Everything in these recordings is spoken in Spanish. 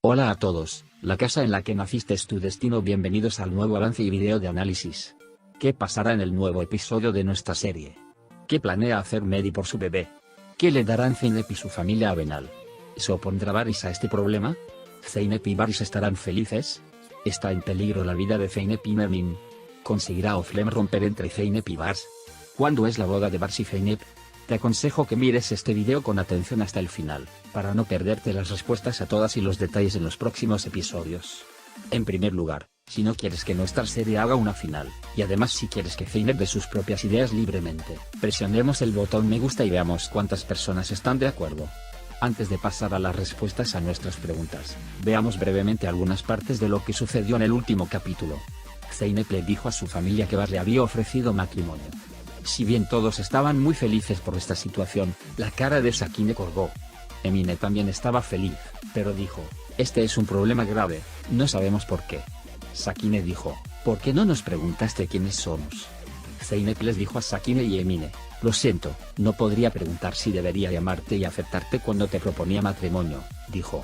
Hola a todos, la casa en la que naciste es tu destino. Bienvenidos al nuevo avance y video de análisis. ¿Qué pasará en el nuevo episodio de nuestra serie? ¿Qué planea hacer Maddie por su bebé? ¿Qué le darán Zeynep y su familia a Benal? ¿Se opondrá Varys a este problema? ¿Zeynep y Varys estarán felices? ¿Está en peligro la vida de Zeynep y Merlin? ¿Conseguirá Othel romper entre Zeynep y Varys? ¿Cuándo es la boda de Varys y Zeynep? Te aconsejo que mires este video con atención hasta el final, para no perderte las respuestas a todas y los detalles en los próximos episodios. En primer lugar, si no quieres que nuestra serie haga una final, y además si quieres que Zeynep dé sus propias ideas libremente, presionemos el botón me gusta y veamos cuántas personas están de acuerdo. Antes de pasar a las respuestas a nuestras preguntas, veamos brevemente algunas partes de lo que sucedió en el último capítulo. Zeynep le dijo a su familia que Varys le había ofrecido matrimonio. Si bien todos estaban muy felices por esta situación, la cara de Sakine colgó. Emine también estaba feliz, pero dijo, este es un problema grave, no sabemos por qué. Sakine dijo, ¿por qué no nos preguntaste quiénes somos? Zeynep les dijo a Sakine y Emine, lo siento, no podría preguntar si debería llamarte y aceptarte cuando te proponía matrimonio, dijo.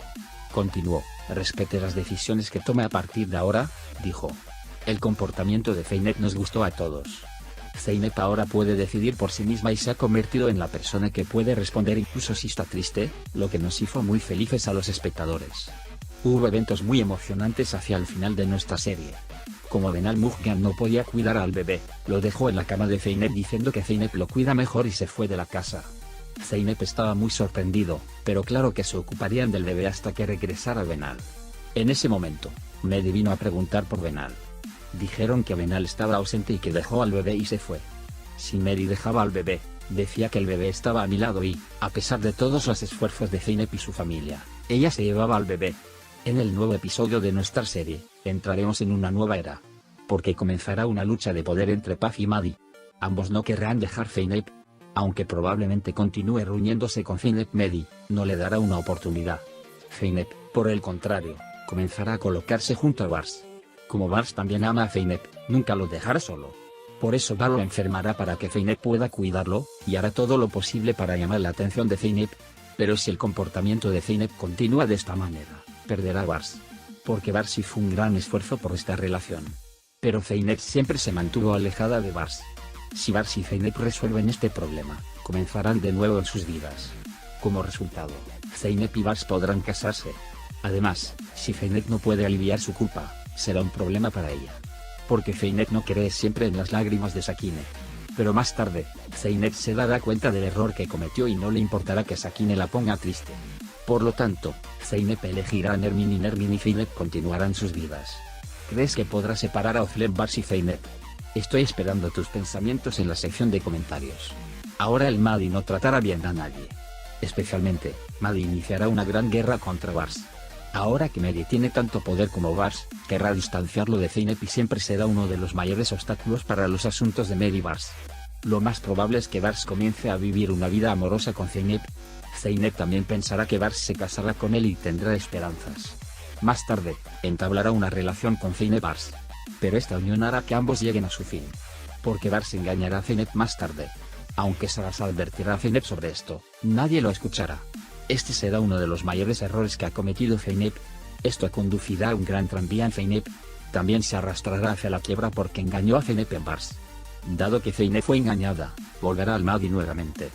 Continuó, respete las decisiones que tome a partir de ahora, dijo. El comportamiento de Zeynep nos gustó a todos. Zeynep ahora puede decidir por sí misma y se ha convertido en la persona que puede responder incluso si está triste, lo que nos hizo muy felices a los espectadores. Hubo eventos muy emocionantes hacia el final de nuestra serie. Como Benal Morgan no podía cuidar al bebé, lo dejó en la cama de Zeynep diciendo que Zeynep lo cuida mejor y se fue de la casa. Zeynep estaba muy sorprendido, pero claro que se ocuparían del bebé hasta que regresara Benal. En ese momento, Maddie vino a preguntar por Benal. Dijeron que Benal estaba ausente y que dejó al bebé y se fue. Si Maddie dejaba al bebé, decía que el bebé estaba a mi lado y, a pesar de todos los esfuerzos de Zeynep y su familia, ella se llevaba al bebé. En el nuevo episodio de nuestra serie, entraremos en una nueva era. Porque comenzará una lucha de poder entre Puff y Maddie. Ambos no querrán dejar Zeynep. Aunque probablemente continúe reuniéndose con Zeynep, Maddie no le dará una oportunidad. Zeynep, por el contrario, comenzará a colocarse junto a Varys. Como Varys también ama a Zeynep, nunca lo dejará solo. Por eso Varys lo enfermará para que Zeynep pueda cuidarlo, y hará todo lo posible para llamar la atención de Zeynep. Pero si el comportamiento de Zeynep continúa de esta manera, perderá a Varys. Porque Varys hizo un gran esfuerzo por esta relación. Pero Zeynep siempre se mantuvo alejada de Varys. Si Varys y Zeynep resuelven este problema, comenzarán de nuevo en sus vidas. Como resultado, Zeynep y Varys podrán casarse. Además, si Zeynep no puede aliviar su culpa, será un problema para ella. Porque Zeynep no cree siempre en las lágrimas de Sakine. Pero más tarde, Zeynep se dará cuenta del error que cometió y no le importará que Sakine la ponga triste. Por lo tanto, Zeynep elegirá a Nermin y Zeynep continuarán sus vidas. ¿Crees que podrá separar a Othel, Varys y Zeynep? Estoy esperando tus pensamientos en la sección de comentarios. Ahora el Maddie no tratará bien a nadie. Especialmente, Maddie iniciará una gran guerra contra Varys. Ahora que Maddie tiene tanto poder como Varys, querrá distanciarlo de Zeynep y siempre será uno de los mayores obstáculos para los asuntos de Maddie y Varys. Lo más probable es que Varys comience a vivir una vida amorosa con Zeynep. Zeynep también pensará que Varys se casará con él y tendrá esperanzas. Más tarde, entablará una relación con Zeynep Varys. Pero esta unión hará que ambos lleguen a su fin. Porque Varys engañará a Zeynep más tarde. Aunque Sarah advertirá a Zeynep sobre esto, nadie lo escuchará. Este será uno de los mayores errores que ha cometido Zeynep. Esto conducirá a un gran tranvía en Zeynep. También se arrastrará hacia la quiebra porque engañó a Zeynep en Varys. Dado que Zeynep fue engañada, volverá al Maddie nuevamente.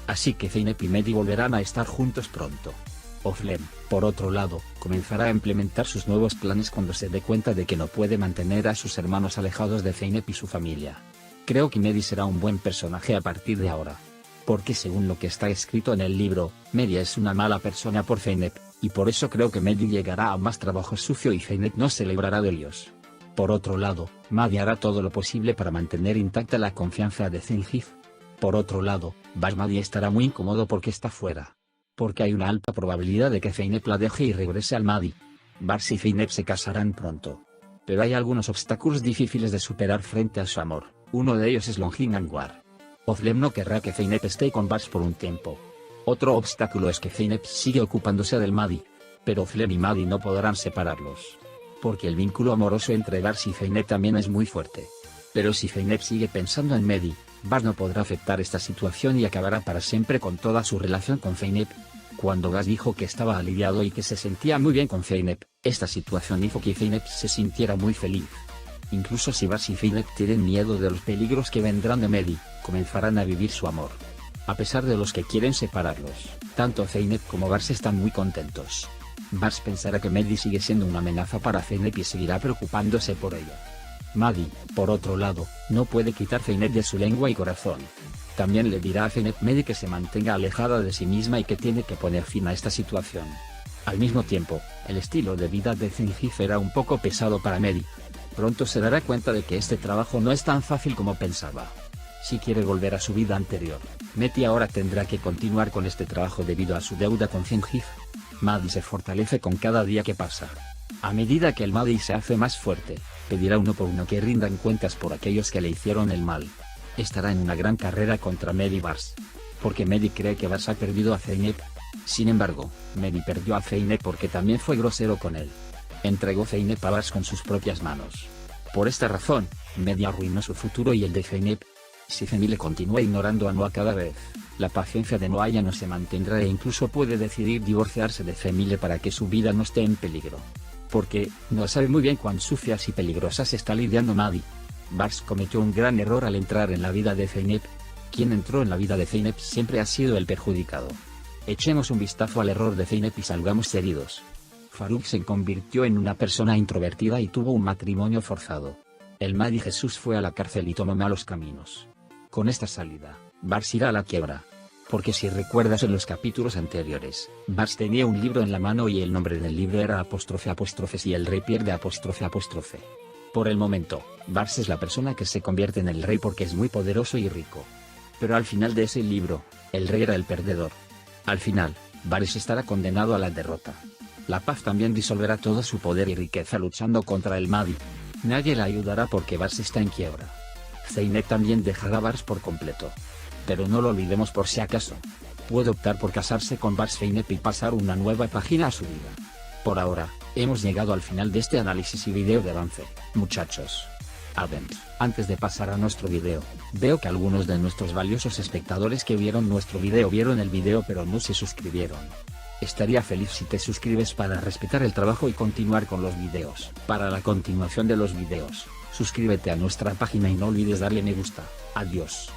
Así que Zeynep y Maddie volverán a estar juntos pronto. Othel, por otro lado, comenzará a implementar sus nuevos planes cuando se dé cuenta de que no puede mantener a sus hermanos alejados de Zeynep y su familia. Creo que Maddie será un buen personaje a partir de ahora. Porque según lo que está escrito en el libro, Maddie es una mala persona por Zeynep, y por eso creo que Maddie llegará a más trabajo sucio y Zeynep no se librará de ellos. Por otro lado, Maddie hará todo lo posible para mantener intacta la confianza de Zeynep. Por otro lado, Maddie estará muy incómodo porque está fuera. Porque hay una alta probabilidad de que Zeynep la deje y regrese al Maddie. Varys y Zeynep se casarán pronto. Pero hay algunos obstáculos difíciles de superar frente a su amor, uno de ellos es Longin Angwar. Othel no querrá que Zeynep esté con Varys por un tiempo. Otro obstáculo es que Zeynep sigue ocupándose del Maddie. Pero Othel y Maddie no podrán separarlos. Porque el vínculo amoroso entre Varys y Zeynep también es muy fuerte. Pero si Zeynep sigue pensando en Maddie, Varys no podrá aceptar esta situación y acabará para siempre con toda su relación con Zeynep. Cuando Bars dijo que estaba aliviado y que se sentía muy bien con Zeynep, esta situación hizo que Zeynep se sintiera muy feliz. Incluso si Bars y Zeynep tienen miedo de los peligros que vendrán de Mehdi, comenzarán a vivir su amor. A pesar de los que quieren separarlos, tanto Zeynep como Bars están muy contentos. Bars pensará que Mehdi sigue siendo una amenaza para Zeynep y seguirá preocupándose por ella. Mehdi, por otro lado, no puede quitar Zeynep de su lengua y corazón. También le dirá a Zeynep Mehdi que se mantenga alejada de sí misma y que tiene que poner fin a esta situación. Al mismo tiempo, el estilo de vida de Zengiz era un poco pesado para Mehdi. Pronto se dará cuenta de que este trabajo no es tan fácil como pensaba. Si quiere volver a su vida anterior, Mehdi ahora tendrá que continuar con este trabajo debido a su deuda con Zengiz. Mehdi se fortalece con cada día que pasa. A medida que el Mehdi se hace más fuerte, pedirá uno por uno que rindan cuentas por aquellos que le hicieron el mal. Estará en una gran carrera contra Mehdi y Bars. Porque Mehdi cree que Bars ha perdido a Zeynep. Sin embargo, Mehdi perdió a Zeynep porque también fue grosero con él. Entregó Zeynep a Bars con sus propias manos. Por esta razón, Mehdi arruinó su futuro y el de Zeynep. Si Zemile continúa ignorando a Noah cada vez, la paciencia de Noah ya no se mantendrá e incluso puede decidir divorciarse de Zemile para que su vida no esté en peligro. Porque, Noah sabe muy bien cuán sucias y peligrosas está lidiando Mehdi. Bars cometió un gran error al entrar en la vida de Zeynep. Quien entró en la vida de Zeynep siempre ha sido el perjudicado. Echemos un vistazo al error de Zeynep y salgamos heridos. Farouk se convirtió en una persona introvertida y tuvo un matrimonio forzado. El Mehdi Jesús fue a la cárcel y tomó malos caminos. Con esta salida, Bars irá a la quiebra. Porque si recuerdas en los capítulos anteriores, Bars tenía un libro en la mano y el nombre del libro era .. si el rey pierde .. Por el momento, Bars es la persona que se convierte en el rey porque es muy poderoso y rico. Pero al final de ese libro, el rey era el perdedor. Al final, Bars estará condenado a la derrota. La paz también disolverá todo su poder y riqueza luchando contra el Mehdi. Nadie la ayudará porque Bars está en quiebra. Zeynep también dejará a Bars por completo. Pero no lo olvidemos por si acaso. Puede optar por casarse con Bars Zeynep y pasar una nueva página a su vida. Por ahora, hemos llegado al final de este análisis y video de avance, muchachos. Antes de pasar a nuestro video, veo que algunos de nuestros valiosos espectadores que vieron nuestro video vieron el video pero no se suscribieron. Estaría feliz si te suscribes para respetar el trabajo y continuar con los videos. Para la continuación de los videos, suscríbete a nuestra página y no olvides darle me gusta. Adiós.